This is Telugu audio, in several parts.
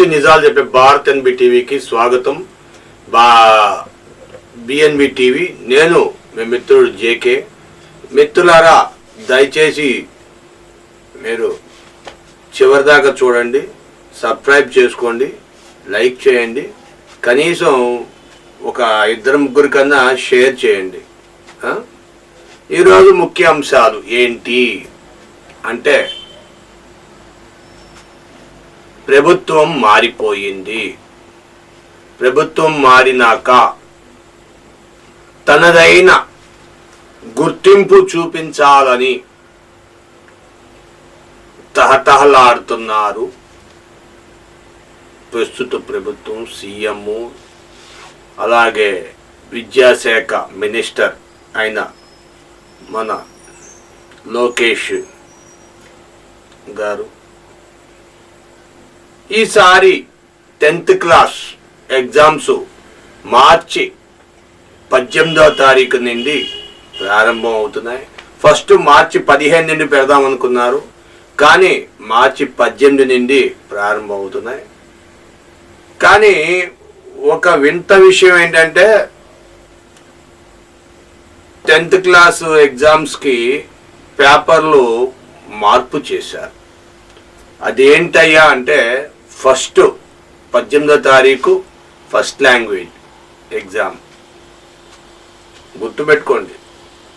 పచ్చి నిజాలు చెప్పే భారత్ ఎన్బి టీవీకి స్వాగతం. బిఎన్బి టీవీ, నేను మీ మిత్రుడు జేకే. మిత్రులారా, దయచేసి మీరు చివరిదాకా చూడండి, సబ్స్క్రైబ్ చేసుకోండి, లైక్ చేయండి, కనీసం ఒక 2-3 కన్నా షేర్ చేయండి. ఈరోజు ముఖ్య అంశాలు ఏంటి అంటే, ప్రభుత్వం మారిపోయింది. ప్రభుత్వం మారినాక తనదైన గుర్తింపు చూపించాలని తహతహలాడుతున్నారు ప్రస్తుత ప్రభుత్వం, సీఎం, అలాగే విద్యాశాఖ మినిస్టర్ అయిన మన లోకేష్ గారు. ఈసారి 10th క్లాస్ ఎగ్జామ్స్ మార్చి 18వ తారీఖు నుండి ప్రారంభం అవుతున్నాయి. ఫస్ట్ మార్చి 15 నుండి పెడదాం అనుకున్నారు, కానీ మార్చి 18 నుండి ప్రారంభం అవుతున్నాయి. కానీ ఒక వింత విషయం ఏంటంటే, 10th క్లాస్ ఎగ్జామ్స్కి పేపర్లు మార్పు చేశారు. అదేంటయ్యా అంటే, ఫస్ట్ 18వ తారీఖు ఫస్ట్ లాంగ్వేజ్ ఎగ్జామ్, గుర్తుపెట్టుకోండి.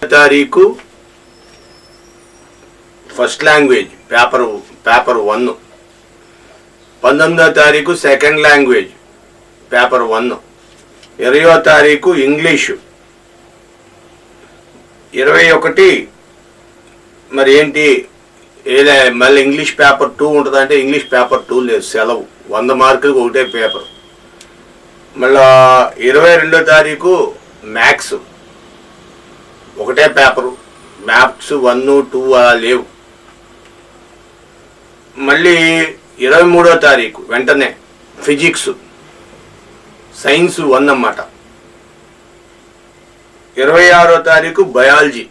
తారీఖు ఫస్ట్ లాంగ్వేజ్ పేపర్ 1, 19వ తారీఖు సెకండ్ లాంగ్వేజ్ పేపర్ 1, 20వ తారీఖు ఇంగ్లీషు, 21 మరి ఏంటి మళ్ళీ ఇంగ్లీష్ పేపర్ 2 ఉంటుంది. అంటే ఇంగ్లీష్ పేపర్ 2 లేదు, సెలవు. 100 మార్కులకు ఒకటే పేపర్. మళ్ళా 22వ తారీఖు మ్యాథ్స్ ఒకటే పేపరు, మ్యాథ్స్ 1, 2 అలా లేవు. మళ్ళీ 23వ తారీఖు వెంటనే ఫిజిక్స్, సైన్స్ 1 అన్నమాట. 26వ తారీఖు బయాలజీ,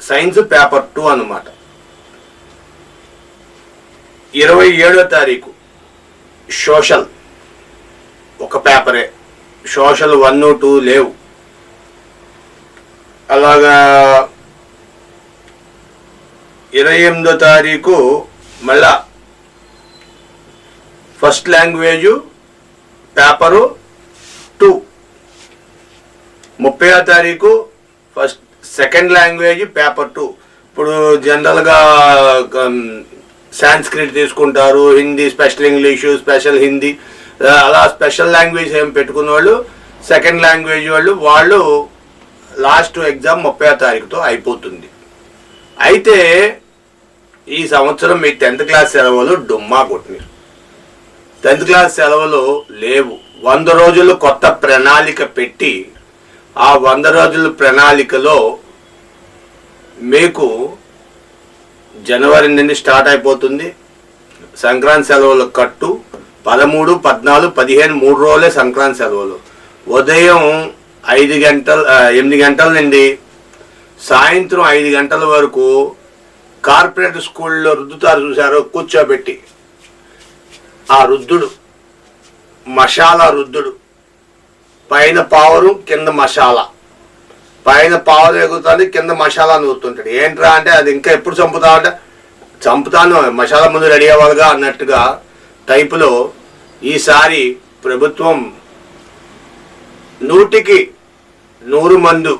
సైన్స్ పేపర్ 2 అన్నమాట. 27వ తారీఖు సోషల్ ఒక పేపరే, సోషల్ 1, 2 లేవు. అలాగా 28వ తారీఖు మళ్ళా ఫస్ట్ లాంగ్వేజ్ పేపరు 2. 30వ తారీఖు సెకండ్ లాంగ్వేజ్ పేపర్ 2. ఇప్పుడు జనరల్గా సాంస్క్రిట్ తీసుకుంటారు, Hindi, special English, special Hindi, అలా స్పెషల్ లాంగ్వేజ్ ఏం పెట్టుకున్న వాళ్ళు, సెకండ్ లాంగ్వేజ్ వాళ్ళు లాస్ట్ ఎగ్జామ్ 30వ తారీఖుతో అయిపోతుంది. అయితే ఈ సంవత్సరం మీ 10th క్లాస్ సెలవులు డుమ్మా కొట్టినారు. 10th క్లాస్ సెలవులు లేవు. 100 రోజులు కొత్త ప్రణాళిక పెట్టి, ఆ 100 రోజుల ప్రణాళికలో మీకు జనవరి నుండి స్టార్ట్ అయిపోతుంది సంక్రాంతి సెలవులు కట్టు. 13, 14, 15 3 రోజులే సంక్రాంతి సెలవులు. ఉదయం 8 గంటల నుండి సాయంత్రం 5 గంటల వరకు కార్పొరేట్ స్కూల్లో రుద్దుతారు, చూశారు, కూర్చోబెట్టి. ఆ రుద్దుడు మసాలా రుద్దుడు, పైన పావరు కింద మసాలా, పైన పావరు ఎగురుతుంది, కింద మసాలా నూరుతుంటాడు. ఏంట్రా అంటే, అది ఇంకా ఎప్పుడు చంపుతావు అంటే, చంపుతాను, మసాలా ముందు రెడీ అవ్వాలిగా అన్నట్టుగా టైపులో ఈసారి ప్రభుత్వం 100కి 100 మంది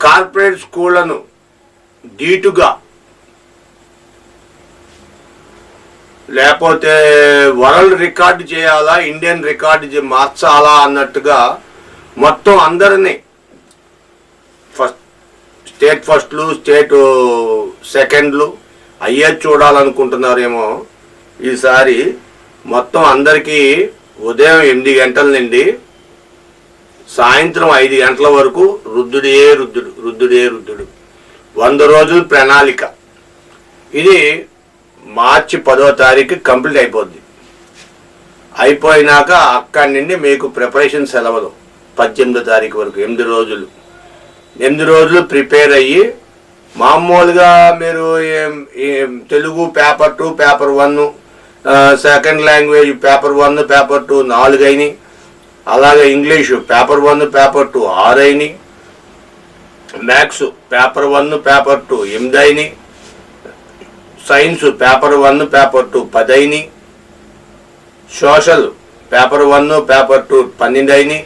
కార్పొరేట్ స్కూళ్లను ధీటుగా, లేకపోతే వరల్డ్ రికార్డు చేయాలా, ఇండియన్ రికార్డు మార్చాలా అన్నట్టుగా మొత్తం అందరినీ స్టేట్ ఫస్ట్లు, స్టేట్ సెకండ్లు అయ్యే చూడాలనుకుంటున్నారేమో. ఈసారి మొత్తం అందరికీ ఉదయం 8 గంటల నుండి సాయంత్రం 5 గంటల వరకు రుద్దుడే రుద్దుడు. 100 రోజుల ప్రణాళిక. ఇది మార్చి 10వ తారీఖు కంప్లీట్ అయిపోద్ది. అయిపోయినాక అక్కడి నుండి మీకు ప్రిపరేషన్ సెలవులు 18వ తారీఖు వరకు 8 రోజులు ప్రిపేర్ అయ్యి మామూలుగా మీరు Telugu paper 2 paper 1, second language paper 1 paper 2 4 అయినాయి. అలాగే ఇంగ్లీషు పేపర్ 1 పేపర్ 2 6 అయినాయి. మ్యాథ్స్ పేపర్ 1 పేపర్ 2 8 అయినాయి. సైన్స్ పేపర్ 1 పేపర్ 2 10 అయినాయి. సోషల్ పేపర్ 1 పేపర్ 2 12 అయినాయి.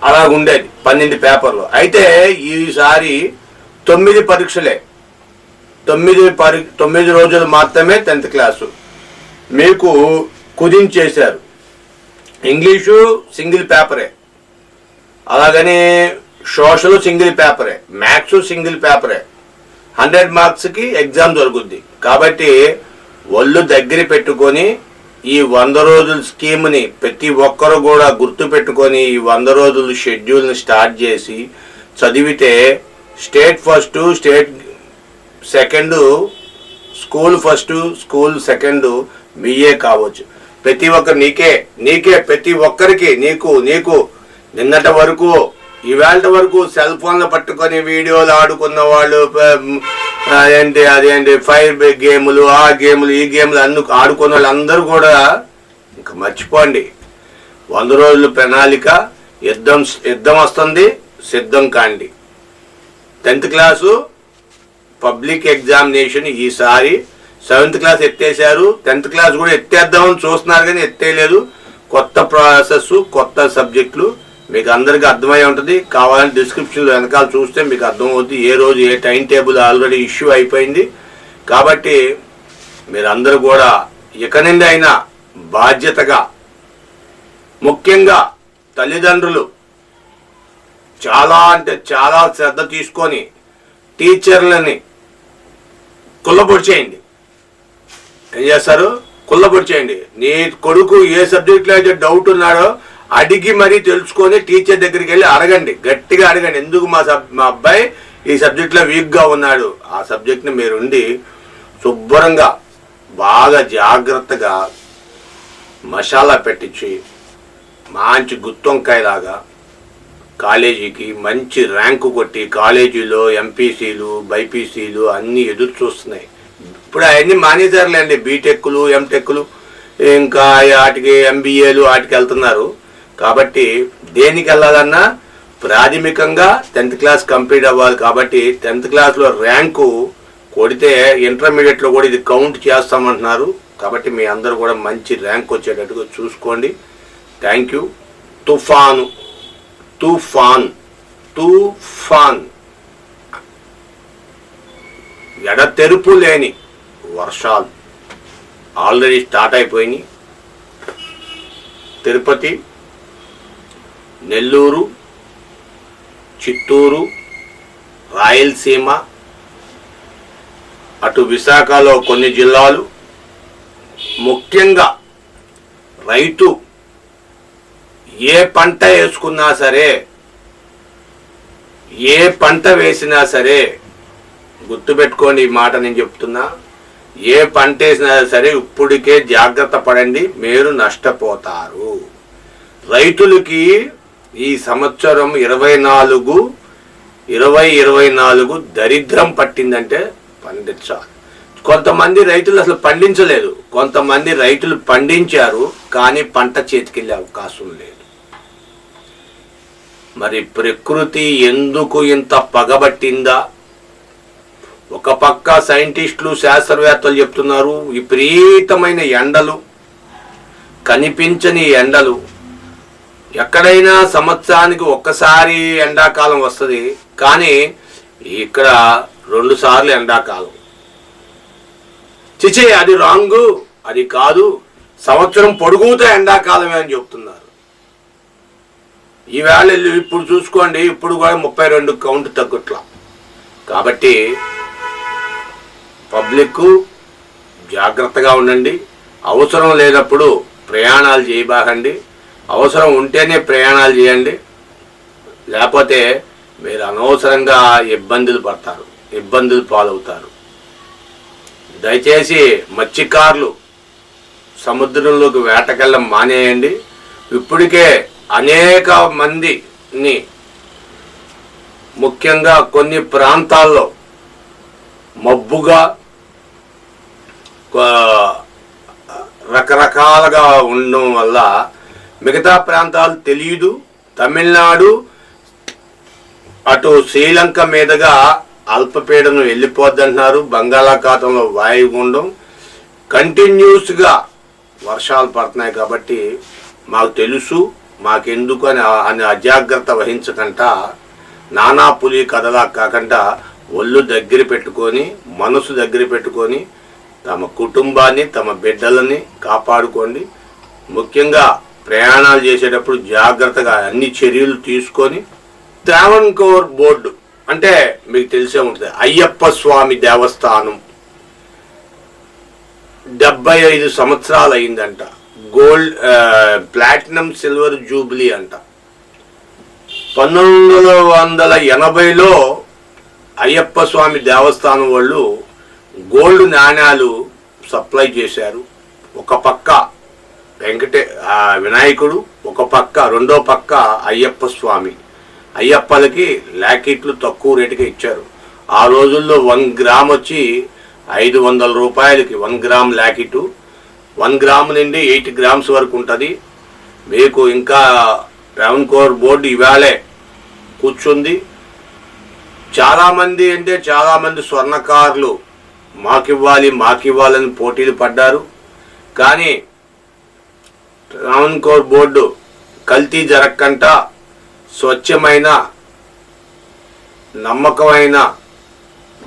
అలాగుండేది 12 పేపర్లు. అయితే ఈసారి 9 పరీక్షలే, 9 రోజులు మాత్రమే 10th క్లాసు మీకు కుదించేశారు. ఇంగ్లీషు సింగిల్ పేపరే, అలాగని సోషల్ సింగిల్ పేపరే, మ్యాథ్స్ సింగిల్ పేపరే. 100 మార్క్స్కి ఎగ్జామ్ జరుగుద్ది. కాబట్టి ఒళ్ళు దగ్గర పెట్టుకొని ఈ 100 రోజుల స్కీమ్ని ప్రతి ఒక్కరు కూడా గుర్తు పెట్టుకొని ఈ 100 రోజుల షెడ్యూల్ని స్టార్ట్ చేసి చదివితే state first, state second, school first, school second మీయే కావచ్చు. ప్రతి ఒక్కరు నీకే ప్రతి ఒక్కరికి నీకు నిన్నటి వరకు ఇవాళ వరకు సెల్ ఫోన్లు పట్టుకొని వీడియోలు ఆడుకున్న వాళ్ళు, అదేంటి ఫైర్ గేములు, ఆ గేములు, ఈ గేములు అన్ని ఆడుకున్న వాళ్ళు అందరూ కూడా ఇంకా మర్చిపోండి. 100 రోజుల ప్రణాళిక, యుద్ధం వస్తుంది, సిద్ధం కాండి. 10th క్లాసు పబ్లిక్ ఎగ్జామినేషన్ ఈసారి 7th క్లాస్ ఎత్తేసారు, 10th క్లాస్ కూడా ఎత్తేద్దామని చూస్తున్నారు కానీ ఎత్తేయలేదు. కొత్త ప్రాసెస్, కొత్త సబ్జెక్టులు మీకు అందరికీ అర్థమై ఉంటుంది. కావాలని డిస్క్రిప్షన్లో వెనకాల చూస్తే మీకు అర్థమవుతుంది ఏ రోజు ఏ టైం టేబుల్ ఆల్రెడీ ఇష్యూ అయిపోయింది. కాబట్టి మీరందరూ కూడా ఇక నుండి అయినా బాధ్యతగా, ముఖ్యంగా తల్లిదండ్రులు చాలా అంటే చాలా శ్రద్ధ తీసుకొని టీచర్లని కుల్లబొడి చేయండి. ఏం చేస్తారు? కుల్లబొడి చేయండి. నీ కొడుకు ఏ సబ్జెక్ట్లో అయితే డౌట్ ఉన్నాడో అడిగి మరీ తెలుసుకొని టీచర్ దగ్గరికి వెళ్ళి అడగండి, గట్టిగా అడగండి. ఎందుకు మా అబ్బాయి ఈ సబ్జెక్ట్లో వీక్గా ఉన్నాడు, ఆ సబ్జెక్ట్ని మీరుండి శుభ్రంగా బాగా జాగ్రత్తగా మసాలా పెట్టించి మంచి గుత్తొంకాయలాగా కాలేజీకి మంచి ర్యాంకు కొట్టి కాలేజీలో ఎంపీసీలు, బైపీసీలు అన్నీ ఎదురు చూస్తున్నాయి. ఇప్పుడు అవన్నీ మానేశారులేండి. బీటెక్లు, ఎంటెక్లు, ఇంకా వాటికి ఎంబీఏలు వాటికి వెళ్తున్నారు. కాబట్టి దేనికి వెళ్ళాలన్నా ప్రాథమికంగా 10th క్లాస్ కంప్లీట్ అవ్వాలి. కాబట్టి 10th క్లాస్లో ర్యాంకు కొడితే ఇంటర్మీడియట్లో కూడా ఇది కౌంట్ చేస్తామంటున్నారు. కాబట్టి మీ అందరూ కూడా మంచి ర్యాంక్ వచ్చేటట్టుగా చూసుకోండి. Thank you. తుఫాన్ ఎడతెరుపు లేని వర్షాలు ఆల్రెడీ స్టార్ట్ అయిపోయినాయి. తిరుపతి, నెల్లూరు, చిత్తూరు, రాయలసీమ, అటు విశాఖలో కొన్ని జిల్లాలు, ముఖ్యంగా రైతు ఏ పంట వేసుకున్నా సరే, ఏ పంట వేసినా సరే గుర్తుపెట్టుకోండి ఈ మాట నేను చెప్తున్నా. ఏ పంట వేసినా సరే ఇప్పటికే జాగ్రత్త పడండి, మీరు నష్టపోతారు. రైతులకి ఈ సంవత్సరం 2024 దరిద్రం పట్టిందంటే పండించాలి. కొంతమంది రైతులు అసలు పండించలేదు, కొంతమంది రైతులు పండించారు కానీ పంట చేతికెళ్ళే అవకాశం లేదు. మరి ప్రకృతి ఎందుకు ఇంత పగబట్టిందా? ఒక పక్క సైంటిస్టులు, శాస్త్రవేత్తలు చెప్తున్నారు విపరీతమైన ఎండలు, కనిపించని ఎండలు. ఎక్కడైనా సంవత్సరానికి ఒక్కసారి ఎండాకాలం వస్తుంది, కానీ ఇక్కడ 2 సార్లు ఎండాకాలం. చిచే అది రాంగు, అది కాదు, సంవత్సరం పొడుగుతో ఎండాకాలమే అని చెప్తున్నారు. ఈవేళ ఇప్పుడు చూసుకోండి, ఇప్పుడు కూడా 32 కౌంట్ తగ్గట్లా. కాబట్టి పబ్లిక్ జాగ్రత్తగా ఉండండి. అవసరం లేనప్పుడు ప్రయాణాలు చేయబాకండి. అవసరం ఉంటేనే ప్రయాణాలు చేయండి, లేకపోతే మీరు అనవసరంగా ఇబ్బందులు పడతారు, ఇబ్బందులు పాలవుతారు. దయచేసి మత్స్యకారులు సముద్రంలోకి వేటకెళ్ళడం మానేయండి. ఇప్పటికే అనేక మందిని ముఖ్యంగా కొన్ని ప్రాంతాల్లో మబ్బుగా రకరకాలుగా ఉండడం వల్ల మిగతా ప్రాంతాలు తెలియదు. తమిళనాడు అటు శ్రీలంక మీదుగా అల్పపీడనం వెళ్ళిపోద్దంటున్నారు. బంగాళాఖాతంలో వాయుగుండం కంటిన్యూస్గా వర్షాలు పడుతున్నాయి. కాబట్టి మాకు తెలుసు, మాకెందుకు అని అజాగ్రత్త వహించకుండా నానా పులి కథలా కాకుండా ఒళ్ళు దగ్గర పెట్టుకొని మనసు దగ్గర పెట్టుకొని తమ కుటుంబాన్ని తమ బిడ్డలని కాపాడుకోండి. ముఖ్యంగా ప్రయాణాలు చేసేటప్పుడు జాగ్రత్తగా అన్ని చర్యలు తీసుకొని. ట్రావెన్కోర్ బోర్డు అంటే మీకు తెలిసే ఉంటుంది, అయ్యప్ప స్వామి దేవస్థానం 75 సంవత్సరాలు అయిందంట. గోల్డ్ ప్లాటినం సిల్వర్ జూబ్లీ అంట. 1980లో అయ్యప్ప స్వామి దేవస్థానం వాళ్ళు గోల్డ్ నాణ్యాలు సప్లై చేశారు. ఒక పక్క వినాయకుడు, ఒక పక్క రెండో పక్క అయ్యప్ప స్వామి. అయ్యప్పలకి లాకెట్లు తక్కువ రేటుకి ఇచ్చారు. ఆ రోజుల్లో 1 గ్రామ్ వచ్చి 500 రూపాయలకి 1 గ్రామ్ లాకెట్. 1 గ్రామ్ నుండి 8 గ్రామ్స్ వరకు ఉంటుంది. మీకు ఇంకా ట్రావెన్కోర్ బోర్డు ఇవాళే కూర్చుంది. చాలామంది స్వర్ణకారులు మాకివ్వాలని పోటీలు పడ్డారు. కానీ ట్రావెన్కోర్ బోర్డు కల్తీ జరగకుండా స్వచ్ఛమైన నమ్మకమైన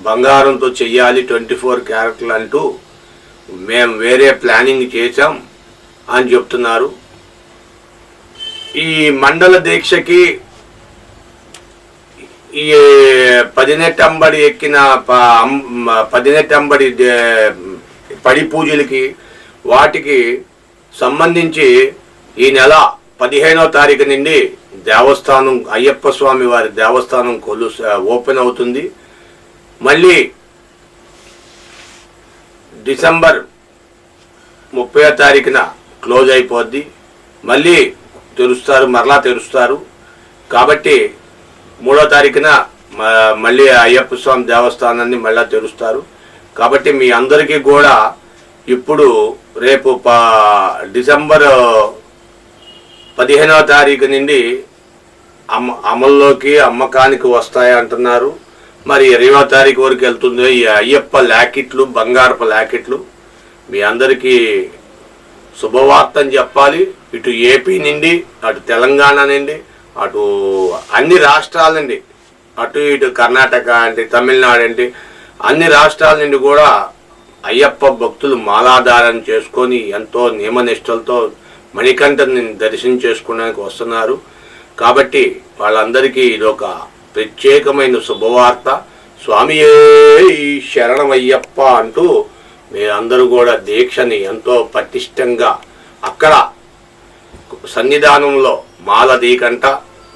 బంగారంతో చెయ్యాలి 24 క్యారెట్లు అంటూ మేము వేరే ప్లానింగ్ చేశాం అని చెప్తున్నారు. ఈ మండల దీక్షకి ఈ 18 అంబడి ఎక్కిన 18 అంబడి పడి పూజలకి వాటికి సంబంధించి ఈ నెల 15వ తారీఖు నుండి దేవస్థానం అయ్యప్ప స్వామి వారి దేవస్థానం ఓపెన్ అవుతుంది. మళ్ళీ డిసెంబర్ 30వ తారీఖున క్లోజ్ అయిపోద్ది. మళ్ళీ మరలా తెరుస్తారు. కాబట్టి 3వ తారీఖున మళ్ళీ అయ్యప్ప స్వామి దేవస్థానాన్ని మళ్ళా తెరుస్తారు. కాబట్టి మీ అందరికీ కూడా ఇప్పుడు రేపు డిసెంబర్ 15వ తారీఖు నుండి అమల్లోకి అమ్మకానికి వస్తాయి అంటున్నారు. మరి 20వ తారీఖు వరకు వెళ్తుందో ఈ అయ్యప్ప లాకెట్లు, బంగారపు లాకెట్లు. మీ అందరికీ శుభవార్త అని చెప్పాలి. ఇటు ఏపీ నుండి, అటు తెలంగాణ నుండి, అటు అన్ని రాష్ట్రాల నుండి, అటు ఇటు కర్ణాటక అంటే, తమిళనాడు అంటే అన్ని రాష్ట్రాల నుండి కూడా అయ్యప్ప భక్తులు మాలాధారణ చేసుకొని ఎంతో నియమనిష్టలతో మణికంఠని దర్శనం చేసుకోవడానికి వస్తున్నారు. కాబట్టి వాళ్ళందరికీ ఇదొక ప్రత్యేకమైన శుభవార్త. స్వామియే శరణమయ్యప్ప అంటూ మీరందరూ కూడా దీక్షని ఎంతో పటిష్టంగా అక్కడ సన్నిధానంలో మాల దీకంట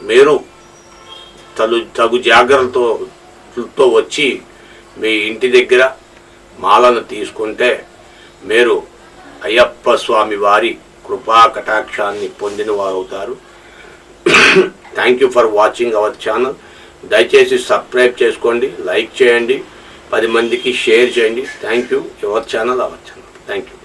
మీరు తగు జాగ్రత్తలతో వచ్చి మీ ఇంటి దగ్గర మాలను తీసుకుంటే మీరు అయ్యప్ప స్వామి వారి కృపా కటాక్షాన్ని పొందిన వారు అవుతారు. Thank you for watching our channel. దయచేసి సబ్స్క్రైబ్ చేసుకోండి, లైక్ చేయండి, 10 మందికి షేర్ చేయండి. Thank you. Our channel thank you.